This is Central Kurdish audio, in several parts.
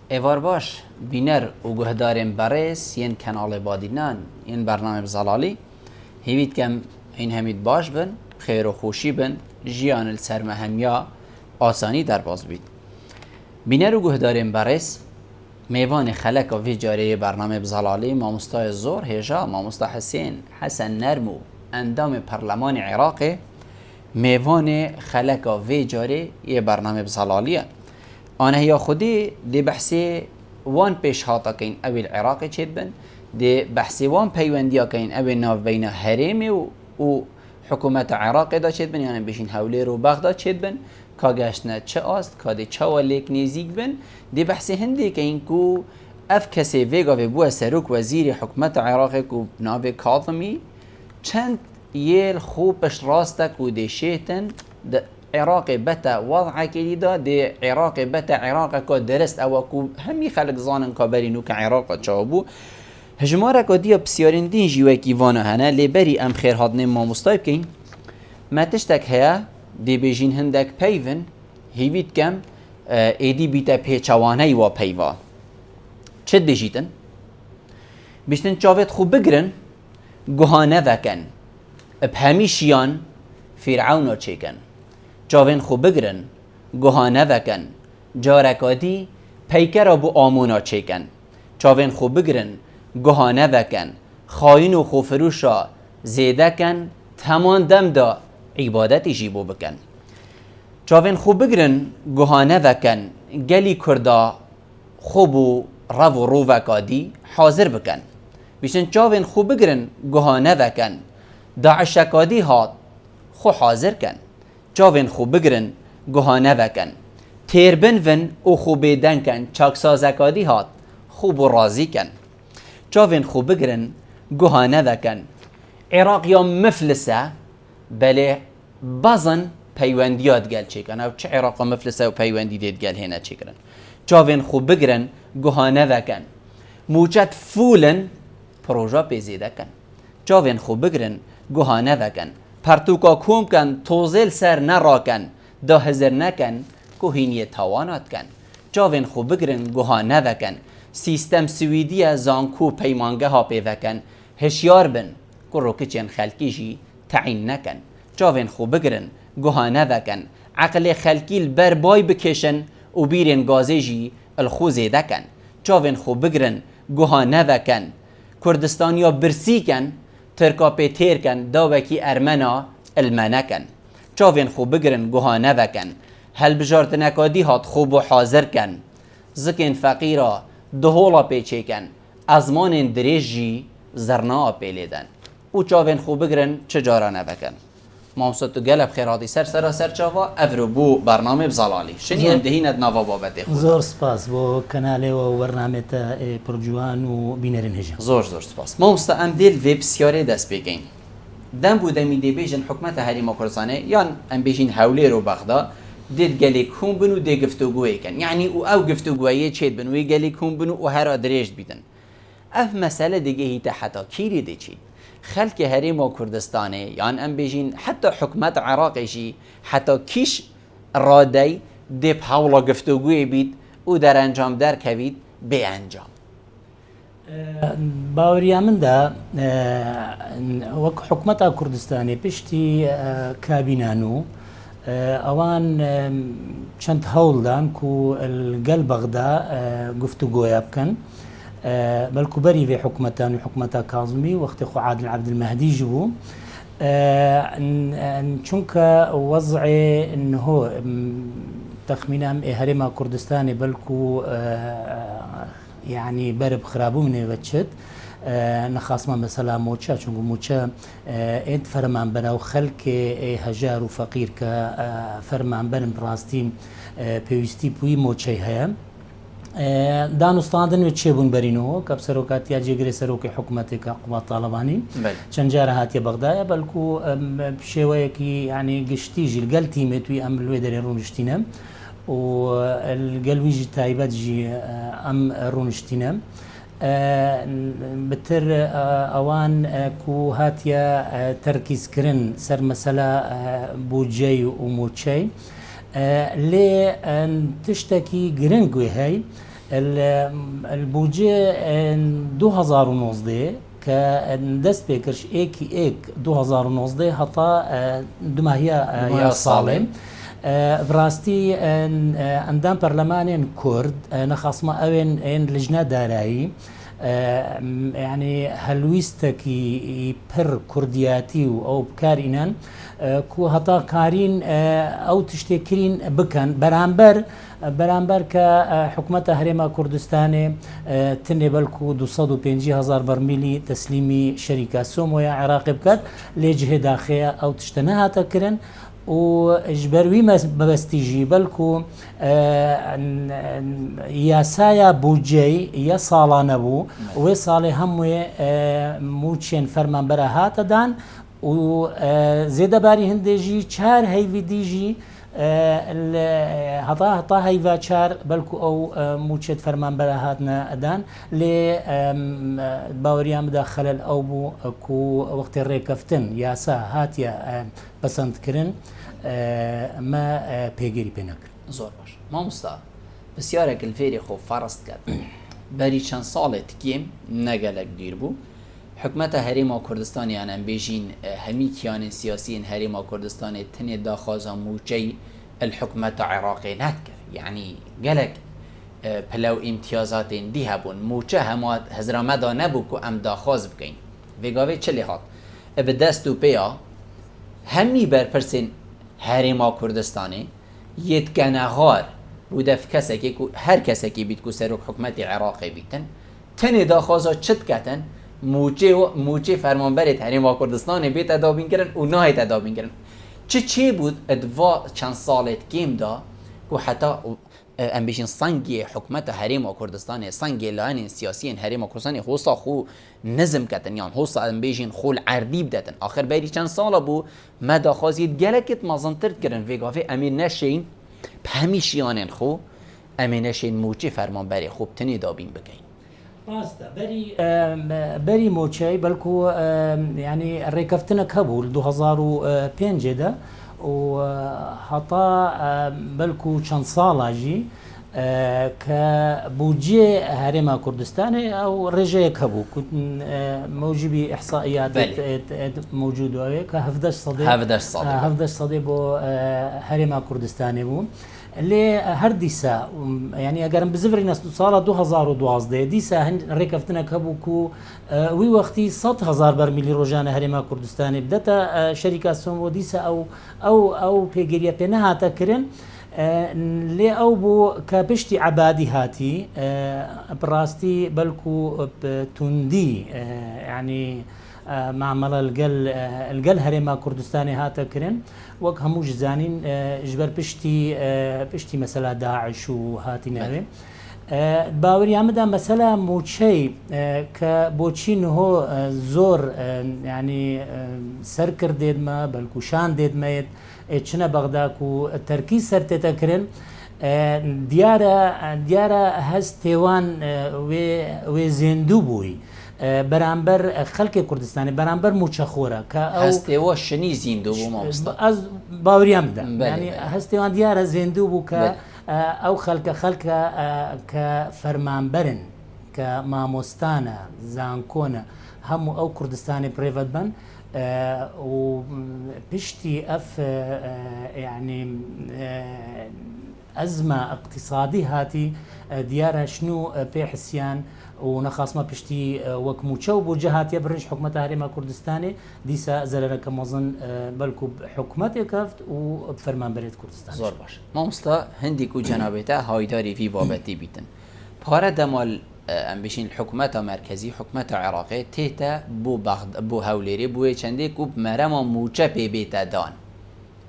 ایوار باش بینر و گهدارم برس ین کنال بادینان ین برنامه بزلالی هیوید کم این همید باش بن خیر و خوشی بن جیان السرمهمیا آسانی در باز بید بینر و گهدارم برس میوان خلق و جاره برنامه بزلالی ماموستا زور هجا ماموستا حسن نرمو اندام پارلمان عراق میوان خلق و جاره یه برنامه بزلالیه آنها یا خودی دی بحثی وان پیش هاتا کین اوی العراق چید بن دی بحثی وان پیوندیا کین اوی ناف بین حریم و حکومت عراق دا چید بن یعنی بشین حوله رو بغداد چید بن که گشتنه چه آست که دی چه ولیک نیزیک بن دی بحثی هندی که این کو اف کسی ویگا و بو سروک وزیر حکومت عراق کو ناف کاظمی چند یل خوبش راسته کو دی شیطن عراق بتا وضع كده دي عراق بتا عراق كو درست او كو همي خلق زانن كبرينو كعراق تشابو هجمارا كو دي بسيارين دين جيوكي وانا هنا لبري ام خير هادن ما مستايب كين ما تشتك هيا دي بيجين هندك بيفن هيويت كم ايدي بيتا بيچواني و بيوا چد بيجيتن بيشتن چاوت خوب بگرن گهانه وکن بهمیشیان فرعون چیکن جاوین خوب بگرن گهانه وکن جارکادی پیکر ابو آمونا چیکن جاوین خوب بگرن گهانه وکن خاین و خوفروشا زیده کن تمان دم دا عبادتی جیبو بکن جاوین خوب بگرن گهانه وکن گلی کردا خوب و رو وکادی حاضر بکن بیشتن جاوین خوب بگرن گهانه وکن داعشکادی هات خو حاضر کن جاوین خوب بگرن گهانه وکن تیر بنون او خوب دن کن چاکسازکادی هات خوب و راضی کن جاوین خوب بگرن گهانه وکن عراق یا مفلسه بله بازن پیوندیات گل چی کن او چه عراق مفلسه و پیوندی دید گل هنه چی کرن جاوین خوب بگرن گهانه وکن موچت فولن پروژا پیزیده کن جاوین خوب بگرن گهانه وکن پرتوکا کوم کن توزیل سر نراکن دا هزر نکن کوهینی توانات کن جاوین خوب بگرن گهانه وکن سیستم سویدی زانکو پیمانگه ها پیوکن هشیار بن که روکچین خلکی جی تعین نکن جاوین خوب بگرن گهانه وکن عقل خلکی البربای بکشن و بیرین گازه جی الخوزه دکن جاوین خوب بگرن گهانه وکن کردستانیا برسی کن ترکا پیتیر کن داوکی ارمنا المنه کن چاوین خوب بگرن گهانه وکن هل بجارت نکادی هات خوب و حاضر کن زکن فقیرا دهولا پیچه کن ازمان دریجی زرنا پیلیدن او چاوین خوب بگرن چجارانه بکن مامسد تو گلب خیراتی سر چاوا افرو بو برنامه بزلالی شنی اندهیند نوا بابته خود زور سپاس بو کاناله و برنامه تا پرجوان و بینرین هجا زور سپاس مامسد ام دیل وی بسیاره دست بگین دم بوده می دی بیجن حکمت حریم کردستانه یان ام بیجین حوله رو بغدا دید گلی کون بنو دی گفتگوی کن یعنی او گفتگویه چید بنوی گلی کون بنو و هر آدریشت بیدن اف مسئله دیگه هیتا حتا کیری دی چید خلق حریم و کردستانه یان ام بیجین حتی حکمت عراقشی حتی کیش رادی دیپ حولا گفتگوی بید او در انجام در کوید به انجام باوریا من دا وەک حکومەتا کوردستانی پشتی کابینانو ئەوان چەند هەوڵدان کو گەل بەغدا گفتوگۆیە بکەن بەڵکو بەری بێ حکومەتان و حکومەتا کاظمی وەختی خۆ عادل عەبدولمەهدی ژ بوو چونکە وەزعێ هۆ تەخمینام هەرێما کوردستانی بەڵکو يعني برب خرابوني وچت نخاصما مثلا موچا چونگو موچا انت فرمان بنا خلق هجار و فقير ك فرمان بن براستي بيوستي بوي موچي هيا دانستاندن و چبون برینو کب سروکات یا جگری سروک حکومت قوات طالبانی چند جاره هاتی بغداد بلکو شویه کی یعنی گشتی جل گلتی متوی عملوی در رونشتینم و القلويجي تايبات جي ام رونشتينم بتر اوان كو هاتيا تركيز كرن سر مسألة بوجي وموتشي لي تشتكي جرنجوي هاي البودجه 2019 كدست بكرش ايك 2019 هتا دماهية يا صالم براستي اندام برلمان كرد نخاصما اوين ان لجنه دارایی يعني هلويستكي بر كردياتي او بكارينان كو هتا كارين او تشتكرين بكن برانبر كحكومة هريما كردستاني تني بلكو 250,000 برميلي تسليمي شركة سومويا عراقي بكت لجهة داخلية او تشتنها تكرن وجبروي ما بستيجي بلكو ياسايا بوجي يا صالا نبو وي صالي هموي موچين فرمان برا هاتا دان و زيدا باري هندجي چار هيفي ديجي هتا هيفا چار بلكو او موچت فرمان برا هاتنا ادان لي باوريان بدا خلل او بو كو وقت الريكفتن ياسا هاتيا بسند كرن ما پێگەری پێ نەکرد. زۆر باش مامۆستا پرسیارێک الفێری خۆ فەڕست کرد بەری چەند ساڵێت کێم نەگەلێک دیر بوو حکومەتە هەرێما کوردستانیان ئەم بێژین هەمی کیانên سیاسیên هەرێما کوردستانê tenê daxwaza موچەی الحکومەتە عێراقê نەکرد یعنی gelek پلەو ئیمتیازاتên dî hebûn موچە hema hezrameda nebû ku em daxwaz bikin vêgavê çi lê hat bi dest û pêya hemî berpirsên هەرێما کوردستانê yetgenegar bû dev kesekê ku her kesekî bît ku serok hikûmetê Iraqê bîtin tenê daxwaza çi diketin موچê fermanberê Herêma Kurdistanê bê tedabînkirin û nayê tedabînkirin çi çêbû dva çend salê kêm da ku heta em bêjin sengê hikûmeta Herêma Kurdistanê sengê layenên siyasiyên Herêma Kurdistanê hosta xwe nizm ketin yan hosta em bêjin xwe li erdî bidetin axir berî çend sala bû me daxwaziyê gelekî mezintir kirin vêgavê em ê neşên bi hemî şiyanên xwe em ê neşên موچê fermanberê xwe bi tenê dabîn bikin راستا بري موچاي بلكو يعني ريكفتنا كابول 2005 ده وحطا بلكو چند سالا جي كبوجي هريما كردستاني او رجاي كابو كنت موجبي احصائيات موجود وهي كهفدش صدي بو هريما كردستاني بو اللي هر ديسا يعني اگر بزفر ناس صاله 2012 ديسا ريكفتنا كبوكو وي وقتي 100,000 برميل روجانا هريما كردستاني بدتا شركه سومو ديسا او بيجريا بينها تكرن لي او بو كبشتي عبادي هاتي براستي بلكو بتندي يعني معمل القل هريما كردستاني هاتا كرن وك همو جزانين جبر بشتي مثلا داعش وهاتي ناوي باوري عمدا مثلا موچي كبوچين هو زور يعني سركر ديد ما بلكو شان ديد ما اتشنا بغداد و تركيز سرتتا كرن ديارة هستيوان وزندو بوي برانبر خلق كردستاني برانبر موچخورا هستيوا شني زندو بو مامستا از باوريام ده يعني هستيوان ديارة زندو بو او خلق كفرمانبرن كماموستانا زانكونا همو او كردستاني بريفت بن و بشتي يعني أزمة اقتصادي هاتي ديارة شنو بيحسيان ونخاص ما بشتي وكموتشو بوجهات يبرج حكومة هريما كردستاني ديسا زلنا كمظن بلكو حكومة كافت وبفرمان بريد كردستان زور باش مامستا هندي كو جنابتا هايداري في بابتي بيتن بارا دمال ام بشين الحكومة مركزي حكومة عراقي تيتا بو هوليري بو چندي كو مرما موچه بي بيتا دان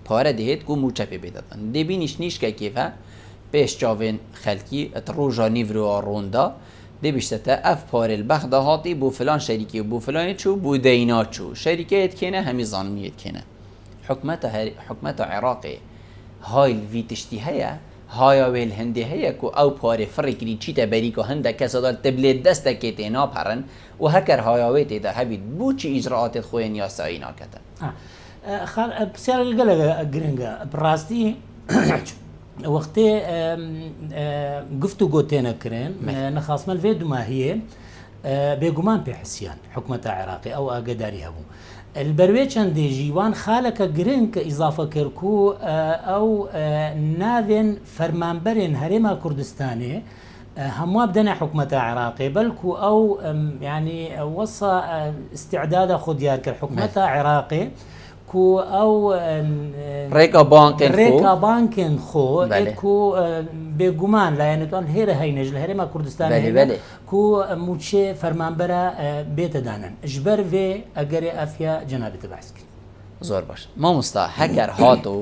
پاره دهید کو موچه پی بیدادن دبینیش نیش که کیفه پیش جاوین خلکی اتروجا نیورو روندا دبیشته اف پاره البخت هاتی بو فلان شریکی بو فلان چو بو دینا چو شریکیت کنه همی زانمیت کنه حکمت عراقی های وی تشتی هیا هایا ویل هندی هیا کو او پاره فرقی چی تبری که هنده کسا دار تبلید دسته که تینا پرن و هکر هایا وی تیده هبید بو چی اجراعات خوین یا ساینا کتن بسیار الگل گرنگا براستي وقتی گفتوگۆ تێنەکرێن نەخاسمە لێ دوماهەیە بێگومان پێ حسیان حکومەتە عێراقی ئەو ئاگداری هەبوو البەروێ چەندێژی وان خالەکە گرنگ کە ئیزافە کرد و ئەو ناوێن فەرمانبەرێن هەرێما کوردستانێ هەموو بدەنە حکومەتە عێراقی بەلکو ئەو ینی وەسا استعدادە خۆ دیار کرد حکومەتە عێراقی کو ئەو ڕێکە بانکێن خۆ کو بێگومان لایەنتوان هێرە هەینەژ لە هەرێما کوردستان کو موچێ فەرمانبەرە بێتەدانن ژبەر vê ئەگەرێ ئەفیا جەنابێتە باسکرد زۆر باش مامۆستا هەگەر هاتۆ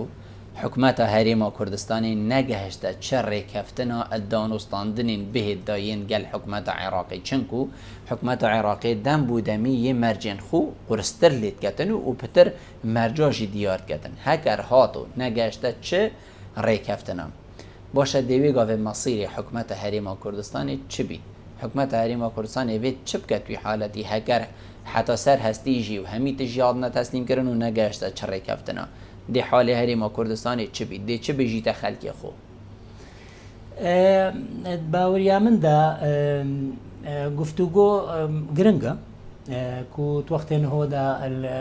حکومەتە هەرێما کوردستانی نەگەهشتە چه ڕێکەفتنە ئەدانوستاندنین بهێددایین گەل حکومەتە عێراقی چنکو حکومەتە عێراقی دەم بوو دەمی یە مەرجێن خو قورستر لێتکەتن و پتر مەرجاژی دیارکەتن هەگەر هاتۆ نەگەشتە چه ڕێکەفتنە باشە دەوێ گاوێ مەسیری حکومەتە هەرێما کوردستانی چ بی حکومەتە هەرێما کوردستانی وێت چ بکە توی حالەتی هەگەر حتا سەر هەستیژی و هەمی تژیادنە تەسلیمکردن و نەگەشتە چ ڕێکەفتنە دی حالی هەرێما کوردستانی چ بی دێ چ بژیتە خەلکی خۆ باوەریا مندا گفتوگۆ گرنگە کو توەختێن هۆدا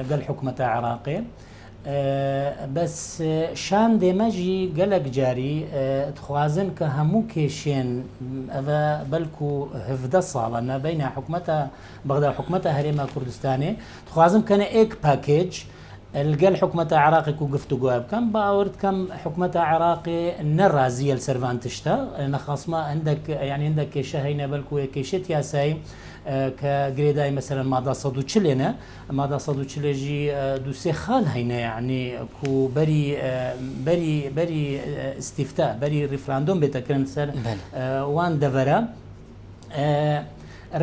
گەل حکومەتە عێراقی بەس شان دێمەژی گەلک جاری دخوازن کە هەموو کێشێن ئەvە بەلکو 17 ساڵە نەبینە حکومەتە بەغدا حکومەتە هەرێما کوردستانێ دخوازم کەنە ئێک پاکێج الگەل حکومەتە عێراقی و گفتوگۆ بکەم باوەرد کەم حکومەتە عێراقی نەڕازیە سەروان تشتە نەخاسمە هەندێک یعنی هەندێک کێشە هەینە بەلکو کێشێت یاسایی کە گرێدای مەسەرەن مادە 140 مادە 140ژی دووسێ خال هەینە یعنی کو بەری استیفتا بەری ریفراندۆم بێتەکردن سەر وان دەڤەرە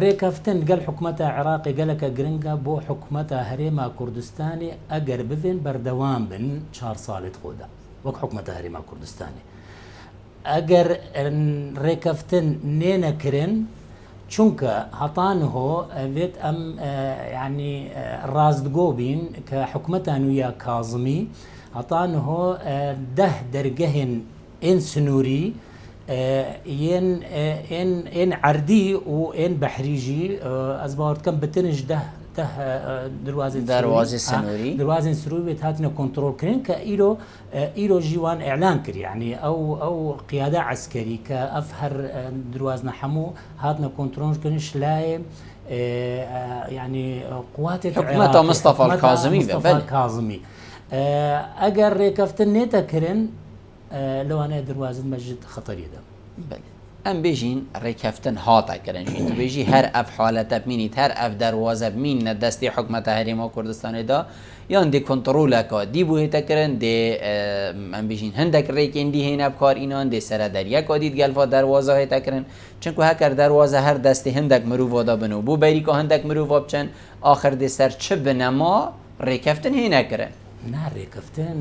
ڕێکەفتن گەل حکومەتە عێراقی گەلەکە گرنگە بۆ حکومەتە هەرێما کوردستانی ئەگەر ببێن بەردەوام بن 4 ساڵێت خۆدا وەک حکومەتە هەرێما کوردستانی ئەگەر ڕێکەفتن نێنەکردن چونکە هەتانهۆ ئەوێت ئەم ینی ڕاستگۆ بین کە حکومەتان ویا کازمی هەتانهۆ 10 دەرگەهێن ئێن سنووری ئێن عەردی و ئێن بەحریژی ئەس باوەڕکەم بتنش 10 دروازên سنووری بێت هاتنە کۆنتڕۆڵکردن کە ئیرۆ ژیوان ئێعلان کرد یعنی ئەو قیادە عەسکەری کە ئەف هەر دروازنە هەموو هاتنە کۆنتڕۆڵکردنش لایە ینی قواتێک حکومەتە مستەفا کازمی ئەگەر ڕێکەفتن نێتەکردن لەوانەیە دروازن مەژد خەتەریەدا ئەم بێژین ڕێکەفتن هاتەکردن تو بێژی هەر ئەف حالەتە بینیت هەر ئەف دەواازە بمینە دەستی حکومەتە هەرێما کوردستانێدا یان دێ کۆنتڕۆلەکە دی بوو هێتەکردن دێ ئەم بێژین هەندێک ڕێکێندی هێنە بکار ئینان دێ سەرە دەریەکە دیت گەلفا دەواازە هێتەکردن چونکو هەکەر دەواازە هەر دەستی هەندێک مرۆڤدا بن و بۆ بەریکە هەندێک مرۆڤ بچەن ئاخر دێ سەر چ بنەما ڕێکەفتن هێنەکردن ڕێکەفتن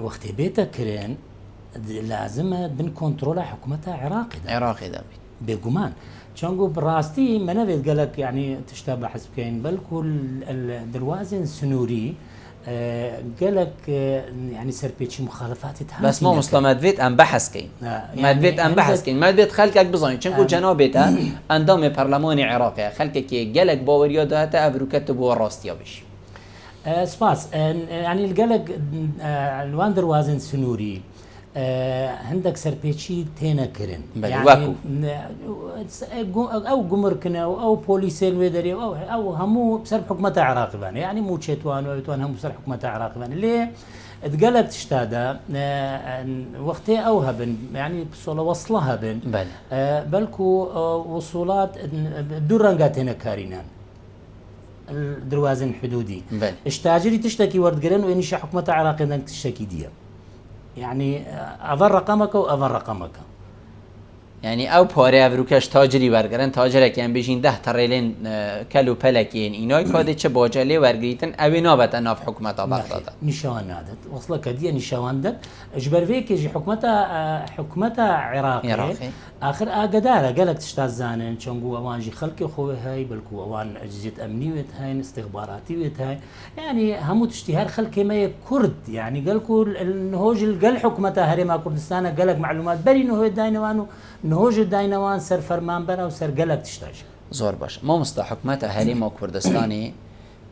وەختی بێتەکردن لازمە بن کۆنتڕۆلە حکومەتە عێراقیدا بێگومان چۆنگو بڕاستی منەوێت گەلک یعنی تشتا بەحس بکەین بەلکو دروازێن سنووری گەلک ینی سەرپێچی مخالفاتی بەس مامۆستا مەدوێت ئەم بەحەسکەین مەدوێت خەلکێک بزانین چونکو جەنابێتە ئەندامی پەرلەمانی عێراقیە خەلکێکی گەلک باوەریە داهاتە ئەڤروکەتە بۆ ڕاستیە بش سپاس ینی گەلک لوان دروازێن سنووری هەندێک سەرپێچی تێنەکردن ئەو گومڕکنە و ئەو پۆلیسێن وێ دەرێ ئەو هەموو سەر حکومەتە عێراقیوانە ینی موچێتوانوێتوان هەموو سەر حکومەتە عێراقیوانە لێ گەلک تشتادا وەختێ ئەو هەبن ینی پسۆلە وەسڵە هەبن بەلکو وسوڵات دوو ڕەنگە تێنەکارینان دروازن حدودی شتاجری تشتێکی وەردگرن و ئێنیشە حکومەتە عێراقی دەنگ تشتێکی دیە يعني أفر رقمك وأفر رقمك يعني او پاره افروکش تاجری ورگرن تاجرک ام بجین 10 تریلین کلو پلکین اینای کادی چه باجلی ورگریتن اوی نابت ناف حکومت بغداد نشان نادت وصلك هديه نشان دت اجبر فيك يجي حكمتها عراقي اخر اقداره قالك تشتاز زانن شنقو اوانجي خلقي خوي هاي بلكو اوان اجهزه امنيه هاي استخباراتيه هاي يعني همو تشتهار خلقي ما كرد يعني قالكو النهوج قال حكمتها هرما كردستان قالك معلومات بري انه داينوانو نهوج داينوان سر فرمان بنا وسر قالك تشتاج زور باش ما مستا حکومت هرما کردستانی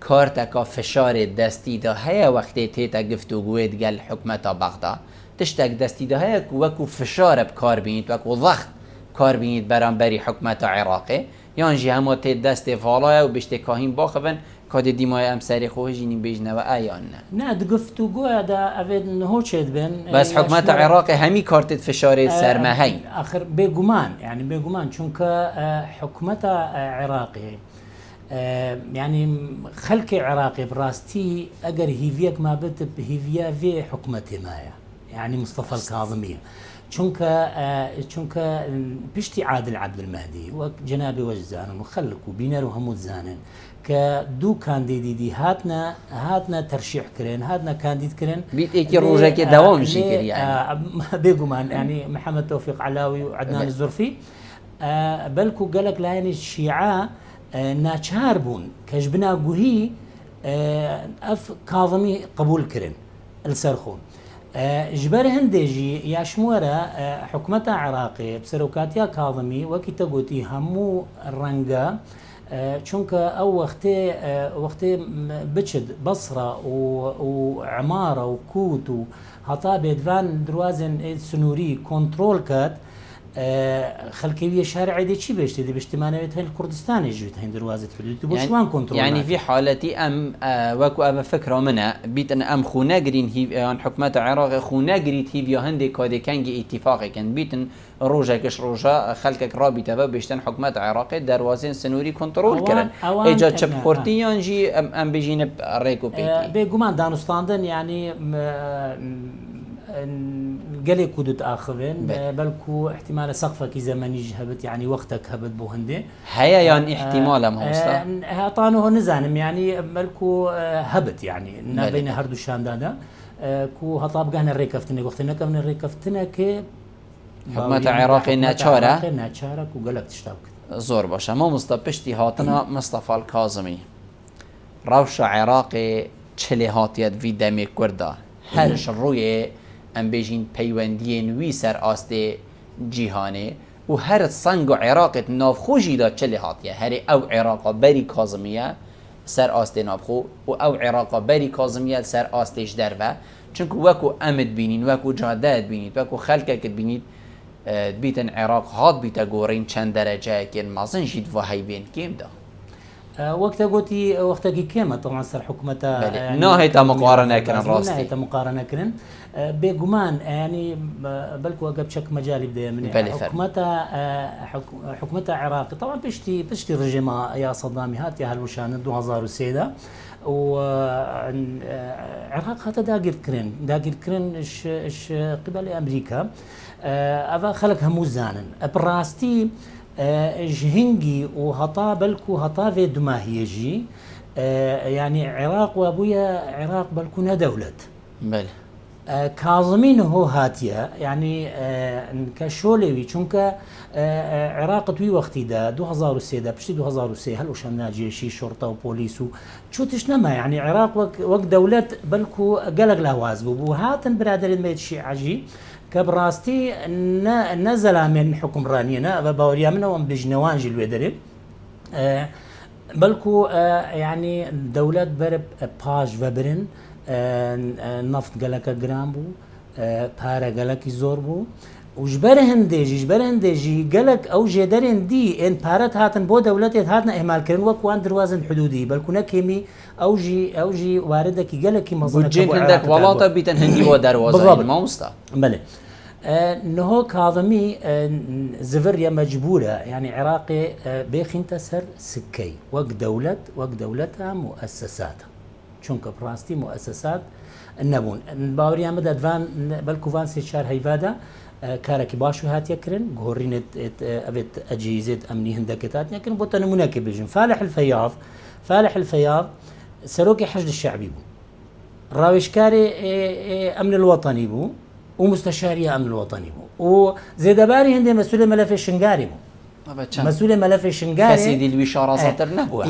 کارتکا فشار دستی دا هیا وقتی تیتا گفتگوید گل حکومت بغداد تشتک دستی دا هیا وکو فشار بکار بینید وکو ضغط کار بینید بری حکومت عراقی یعنی همه تید دست فالای و بشت کاهیم باخون کاد دیمای امسری خواه جینیم بیجنه و ایان نه گفتگو دا اوید نهو چید بین بس حکومت عراقی همی کارتت فشار سرمهی آخر بگمان يعني بگمان چونکه حکومت عراقی يعني خلق عراقي براستي اگر هيفيك ما بت هيفيا في حكمتي مايا يعني مصطفى الكاظمي چونك بشتي عادل عبد المهدي وجنابي وجزان وخلق وبينر وهمود زانن كدو كانديدي هاتنا ترشيح كرين هاتنا كانديد كرين بيت ايكي روجك دوام شكل يعني بيقومان يعني محمد توفيق علاوي وعدنان الزرفي بلكو قالك لاين الشيعة ناچار بون كجبنا قهي اف كاظمي قبول كرن السرخون جبر هندجي يا شمورة حكومتها عراقي بسروكاتيا كاظمي وكي تقوتي همو الرنقة چونك او وقتي بتشد بصرة وعمارة وكوت وهطا بيدفان دروازن سنوري كنترول كات خلكية شارع دي چی بيشتي دي باشتمانويت هاي الكردستان يجويت هاي دروازة حدود بوشوان كنترول يعني في حالتي ام وكو ابا فكرة منها بيت ان ام خونا قرين هي حكومة العراق خونا قريت هيفيا هندي كادي كانجي اتفاقي كان بيتن روجا كش روجا خلكك رابطة بيشتن حكومة العراق دروازين سنوري كنترول كرن ايجاد شب خورتي ينجي ام بيجين ريكو بيتي بيقومان دانستاندن يعني قالي كودت آخرين بلكو احتمال سقفك زمني هبت يعني وقتك هبت بوهندي هيا يعني احتمال مهوستا هطانه نزانم يعني بلكو هبت يعني بين هردو شاندادا كو هطاب قانا الريكفتنا وقتنا كمن الريكفتنا كي حكومة عراقي ناچارة كو قالك تشتاوك زور باشا ما مستبشتي هاتنا مصطفى الكاظمي روش عراقي چلي هاتيت في دمي كردا هرش روی ام بيجين پیوندین وی سر آسته جیهانه و هر سنگ و عراق نافخوشی دا چلی هاتیه هر او عراق بری کاظمیه سر آسته نافخو و او عراق بری کاظمیه سر آستش دروه چونکه وکو امد بینین وکو جادت بینید وکو خلقک بینید بیتن عراق هات بیتا گورین چند درجه که مازن جید و هیوین کم دا وقت قلتي وقتك كيما طبعا صار حكومتها يعني ناهيتا مقارنة كرن راستي ناهيتا مقارنة كرن بقمان يعني بلكو قبل شك مجالي بداية من حكومتها عراقي طبعا بشتي رجيمة يا صدامي هات يا هالوشان 2003 و عراق هذا داقر كرن اش قبل امريكا افا خلق همو زانن براستي جهنجي وهطا بلكو هطا في دماهيجي يعني عراق وابويا عراق بلكونا دولة بل كاظمين هو هاتيا يعني كشولوي چونك عراق توي وقتي دا 2003 بشتي 2003 هل وشنا جيشي شرطة وبوليس شو تشنما يعني عراق وق دولة بلكو قلق لهواز وهاتن برادرين ميت شي عجي كبراستي نزل من حكم رانينا باوريا منه وم بجنوان جلوي درب بلكو يعني دولة برب باج وبرن نفط قالك جرامبو بارا قالك زوربو وجبر هندجي قالك او جدرن دي ان بارات هاتن بو دولتي هاتنا اهمال كرن وكوان دروازن حدودي بلكو نكيمي اوجي واردك قالك مظنه بوجين عندك ولاطه بيتن هندي ودروازه ما مستا بله نهو كاظمي زفريا مجبورة يعني عراقي بيخين تسر سكي وق دولتها مؤسساتها چونك براستي مؤسسات النبون باوريا مدد فان بلكو فان سيشار هيفادا كارك باشو هات يكرن جورين أبت أجهزة أمني هندك هات يكرن بوتن مناك بيجن فالح الفياض سروكي حشد الشعبي بو راويشكاري أمن الوطني بو ومستشاري أمن الوطني بو وزيدباري هندي مسؤول ملف الشنغاري بو مسؤول ملف الشنغاري كسيدي الوشارة سطر نبوه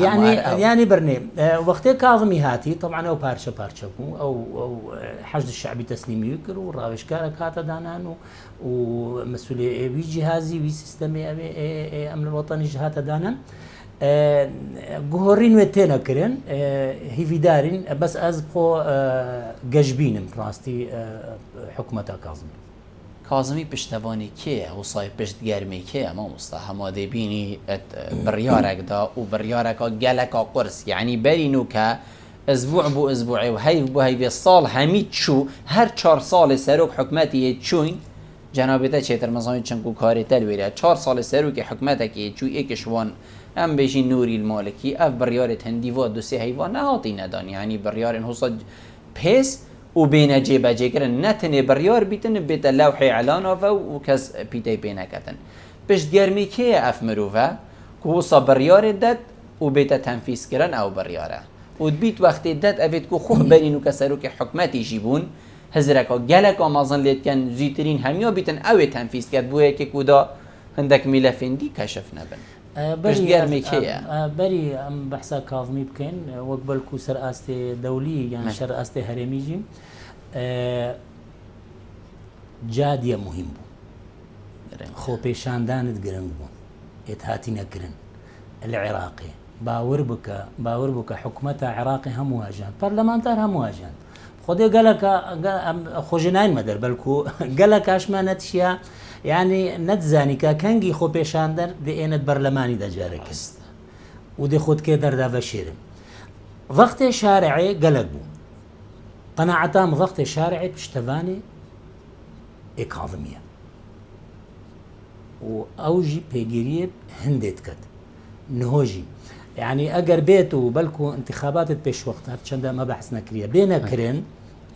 يعني برني وقت كاظمي هاتي طبعا او بارشا او حشد الشعبي تسليم يكر وراوش كارك هاتا دانان ومسؤول وي جهازي وي سيستمي امن الوطني هاتا دانان جوهرين وتينا كرن هيفي دارين بس ازبخو ججبين براستي حكومة كاظمی پشتوانی کیه و صاحب پشتگرمی کیه ما مستحما دی بینی بریارک دا و بریارک گلک قرص یعنی برینو که اسبوع بو اسبوعی و هیف بو هیف سال همید شو هر 4 سال سروک حکمتی چوین جنابتا چیتر مثلا چنکو کاری تلویره 4 سال سروک حکمتی چو ایکشوان ام بیشی نوری المالکی اف بریارت هندیوا دو سه حیوان نهاتی ندان یعنی بریار انحصا پیس و بین جیبه جیگرن نتنه بریار بیتن بیت لوح اعلان و کس پیتی بینه کتن پشت گرمی که اف مروفه که وصا بریار داد و بیت تنفیز کرن او بریاره و بیت وقتی داد اوید که خوب برینو کسرو که حکمتی جیبون هزرکا گلک آمازن لید کن زیترین همیا بیتن اوی تنفیز کرد بویه که کدا هندک ملفین دی کشف نبن پشت گرمی که بری بحثا کاظمی بکن وقبل کو سر است دولی يعني شر است هرمی جیم جادیه مهم بو خو پیشاندانت گرنگ بو اتهاتی نکرن العراقي باور بك حكومة عراقي هم واجهان برلمانتار هم واجهان خودي قالك خوجناين مدر بلكو قالك اشما نتشيا يعني نتزاني كانجي خو بيشاندر دي انت برلماني دا جارك ودي خود كيدر دا بشيرم ضغط شارعي قلقو قناعتام ضغط شارعي بشتفاني اكاظمية واوجي بيجيريب هندت كد نهوجي يعني اگر بيتو بلكو انتخابات بيش وقت هرچنده ما بحثنا كريا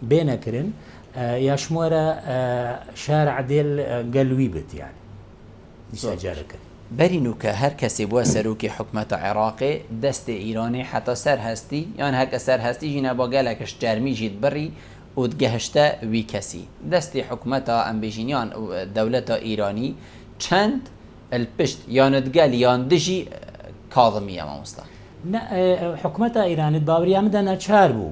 بينا كرن يا شمورة شارع ديل قلوي بت يعني نساجارك برینو که هر کسی با سروکی حکمت عراقی دست ایرانی حتی سر هستی یعنی هک سر هستی جینا با گلکش جرمی جید بری و دگهشته وی کسی دست حکمت ام بیجینیان دولت ایرانی چند الپشت یا ندگل یا دجی کاظمیه ما مستا نا حكومة إيران باوريا مدنا تشاربو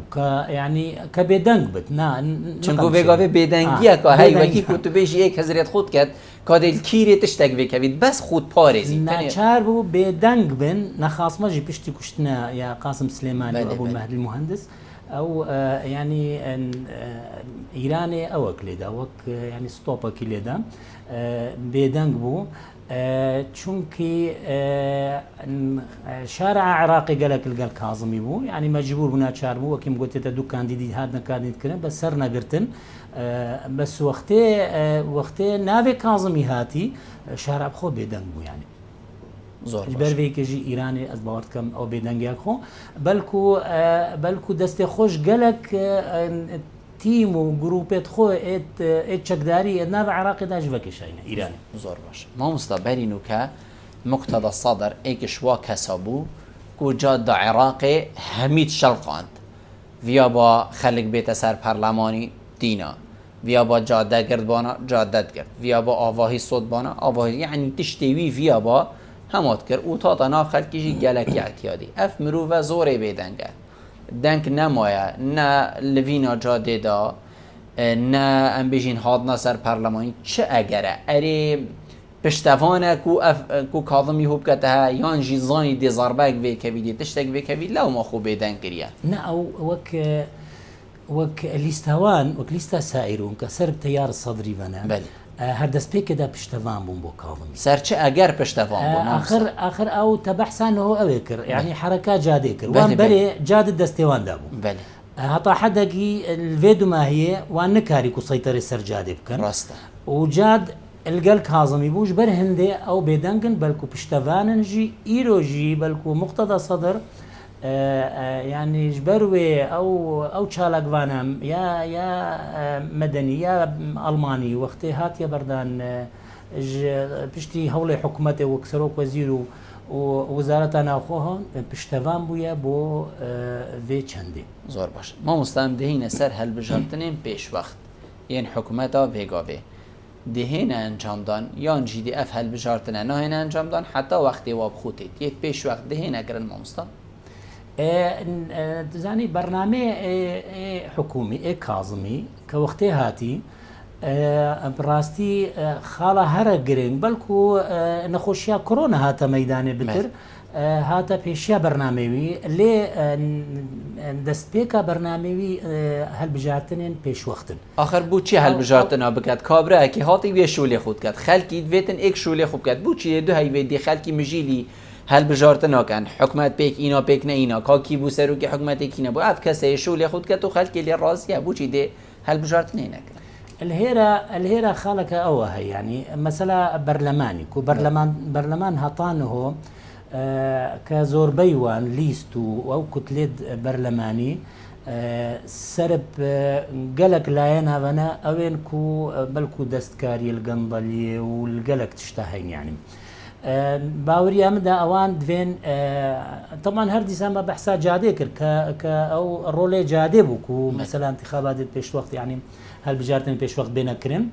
يعني كبيدنج بت نا چنگو بگاوه بیدنگیه که هی وکی کتبیش یک هزریت خود کرد که دل کیری تشتگ بکوید بس خود پارزی نا تشاربو بیدنگ بن نخاص ماجي بشتي كشتنا يا قاسم سليماني وابو المهدي المهندس او يعني إيراني اوك ليدا وك يعني ستوبا كليدا بيدنج بو چونكي شارع عراقي قالك القال كاظمي بو يعني مجبور بنا تشار بو وكيم قلت دو كانديد هادنا كانديد كرن بس سرنا قرتن بس وقتي نافي كاظمي هاتي شارع بخو بيدنگ بو يعني زور برفي كجي ايراني از باورت كم او بيدنگ خو بلكو دستي خوش قالك تيم وجروبات خو ات چکداری ناو عراقی داش وکشاینه ایرانی زور باشه ما مستبرینو که مقتضى الصدر ایکش وا کسابو کو جاد عراقی همید شلقاند ویا با خلق بیت سر پرلمانی دینا ویا با جاده گردبانا جادت گرد ویا با آواهی صدبانا آواهی یعنی تشتیوی ویا با همات کرد او تا تناف خلقیشی گلکی اعتیادی اف مرو و زوره بیدنگه دنک نمایه نه لوینا جاده دا نه ام بیجین هادنا سر پرلمانی چه اگره اره پشتوانه کو کاظمی خوب کته یان جیزانی دی زربک وی کویدی تشتک وی کوید لو ما خوب دنک کریه نه او وك لیستوان وك لیستا سائرون كسر تيار الصدري بنا بله هر دست بيك دا پشتوان بون بو كاظمي سرچه اگر پشتوان بون اخر او تبحثان هو اوكر يعني حركات جاديكر وان بري جاد الدستوان دابو بله هطا حدقي الفيديو ما هي وان نكاري كو سيطري سر جادي بكن راسته وجاد القل كاظمي بوش بر هندي او بيدنگن بلكو پشتوانن جي ايرو جي بلكو مقتضى صدر يعني جبروي او تشالقوانم يا مدني يا الماني وقتي هات يا بردان بشتي هولي حكومته وكسروك وزيرو ووزارة ناوخوها پشتوان بویا بو وی چندی زور باش ما مستهم دهین سر هل بجارتنین پیش وقت یعنی حکومتا ویگاوه دهین انجام دان یا جی دی اف هل بجارتنه نه هین انجام دان حتی وقتی واب خوتید یک پیش وقت دهین اگرن ما مستهم زانی برنامه حکومی کاظمی که وقتی هاتی براستی خاله هر گرنگ بلکو نخوشیا کرونا هاتا میدانه بتر هاتا پیشیا برنامه‌وی لی دست پیکا برنامه‌وی هل بجارتنین پیش وقتن آخر بو چی هل بجارتنا بکد کابره که هاتی وی شولی خود کد خلکی دویتن یک شولی خود کد بو چی دو هی دی خلکی مجیلی هل بجارتنا کن حکمت پیک اینا پیک نه اینا کا کی بو سرو که حکمت کی نه بو اف کسی شولی خود کد تو خلکی لی راضیه بو چی دی هل بجارتنه نکن الهيرة خالك أوها يعني مثلا برلماني كو برلمان هطانه كزور بيوان ليستو أو كتلة برلماني سرب قلق لاين هذا أوين كو بلكو دستكاري القنضلي والقلق تشتهين يعني باوري أمدا أوان دوين طبعا هردي سامة بحثا جادي كر أو رولي جادي بوكو مثلا انتخابات بيش وقت يعني هل بجارتن بيش وقت بينا كرم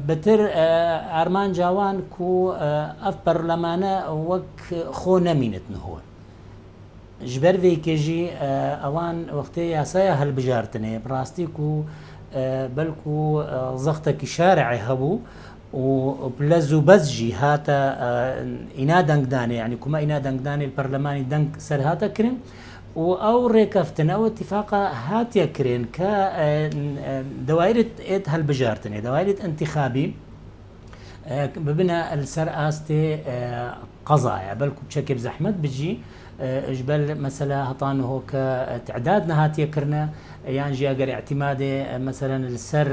بتر أرمان جوان كو أف برلمانه وك خو نمينت نهو جبر في كيجي أوان وقتي ياسايا هل بجارتنه براستي كو بلكو زختك شارعي هبو وبلزو بزجي هاتا إنا دنك داني يعني كما إنا دنك داني البرلماني دنك سر هاتا كرم او ريكفتن او اتفاقا هاتيا كرين كا دوائرة ايد هالبجارتني دوائرة انتخابي ببنا السر استي قضايا بلكو بشكل زحمت بجي جبل مثلا هطانه كتعدادنا هاتيا كرنا يانجي اگر اعتمادي مثلا السر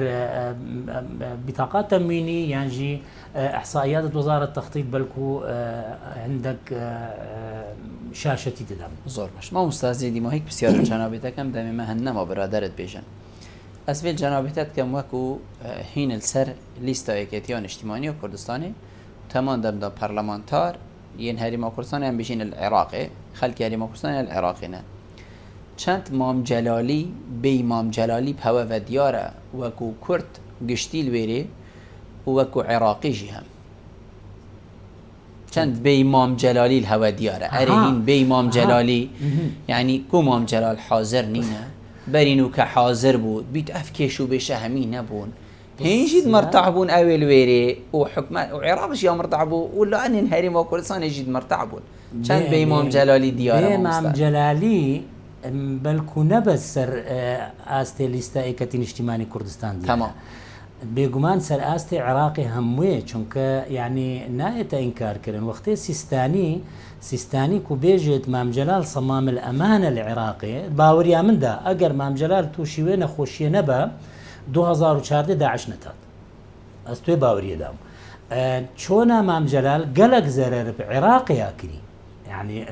بطاقات تمويني يانجي احصائيات وزارة التخطيط بلكو عندك شاشتي تدام زور باش ما مستعزي دي ما هيك بسيارة جنابيتك كم دمي ما هنما برادرت بيجن اسفل جنابيتك كم وكو هين السر ليستا ايكتيان اجتماعي وكردستاني تمام دم دا برلمانتار ينهري ما كردستاني هم بيجين العراقي خلق يهري ما كردستاني العراقينا چند مام جلالي بي مام جلالي بهوا وديارة وكو كرد قشتيل ويري وكو عراقي جهم چند بي مام جلالي الهوا ديارة ارهين بي مام جلالي يعني كو مام جلال حاضر نينا برينو كحاضر بود بيت افكيشو بشهمي نبون هنجيد مرتعبون اول ويري وحكمات وعراق يا مرتعبو ولا ان هري ما كردستان يجيد مرتعبون چند بي مام جلالي ديارة بي مام جلالي بلكو نبس سر آستي ليستا ايكتين اجتماعي كردستان ديانا تمام بيقومان سر آستي عراقي هموي چونك يعني نايتا انكار كرن وقتي سيستاني كو بيجت مام جلال صمام الأمانة العراقي باوريا من دا اگر مام جلال توشي وين خوشي نبا 2014 داعش نتات استوي باوريا دام چونا مام جلال قلق زرر بعراقي ياكري يعني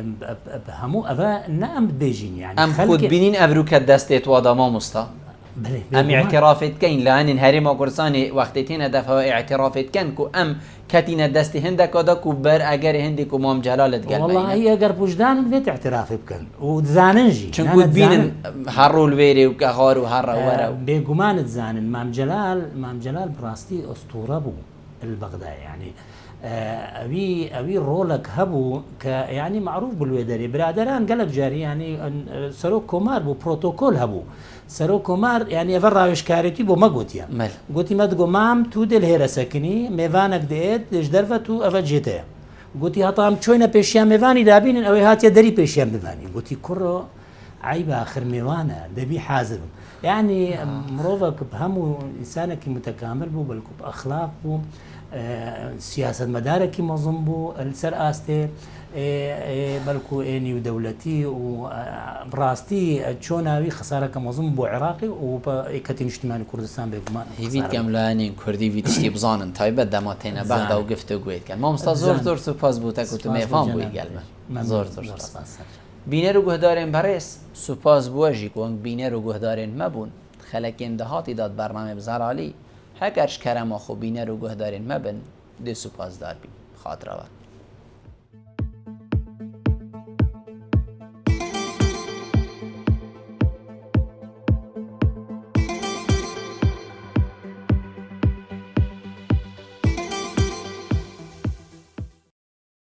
بهمو أفا نعم بيجين يعني ام خود بينين ابروك دستت وادا ما مستا ام اعترافت كين لان هري ما كردستاني وقتين دفع اعترافت كان كو ام كاتين دست هندك ودا كو بر اگر هندك مام جلالت قال والله هي اگر وجدان بيت اعتراف بكن وزاننجي چونكو بينن هرول ويري وكغار وهر ورا بيغمان تزانن مام جلال براستي اسطوره بو البغداد يعني أبي رولك هبو يعني معروف بالويدري برادران قلب جاري يعني سرو كومار بو بروتوكول هبو سرو كومار يعني افراوش كاريتي بو ما قوتيا قوتي ما تقو مام تو دل هيرا سكني ميفانك ديت ايش درفتو افجيتها قوتي هطام تشوينا بيشيا ميفاني دابين او هاتيا دري بيشيا ميفاني قوتي كرو عيب اخر ميوانا دبي حازم يعني مروفك بهمو انسانك متكامل بو بلكو باخلاق بو سياسة مداركي منظم بو السر آستي بلكو اني ودولتي وبراستي تشوناوي خسارة كمنظم بو عراقي وبايكتين اجتماعي كردستان بيقمان هيفيد كاملانين كردي فيد اشتي بزانن تايبة داماتينا بعد وقفت وقويت كان ما مستا زور سوباز بوتاك وتو ميفان بوي قلبه زور بینر و گهدارین برس سپاس بواجی که وانگ بینر و گهدارین مبون خلکین دهاتی داد برنامه بزرالی هکرش کرم آخو بینر و گهدارین مبن ده سپاس دار بین خاطره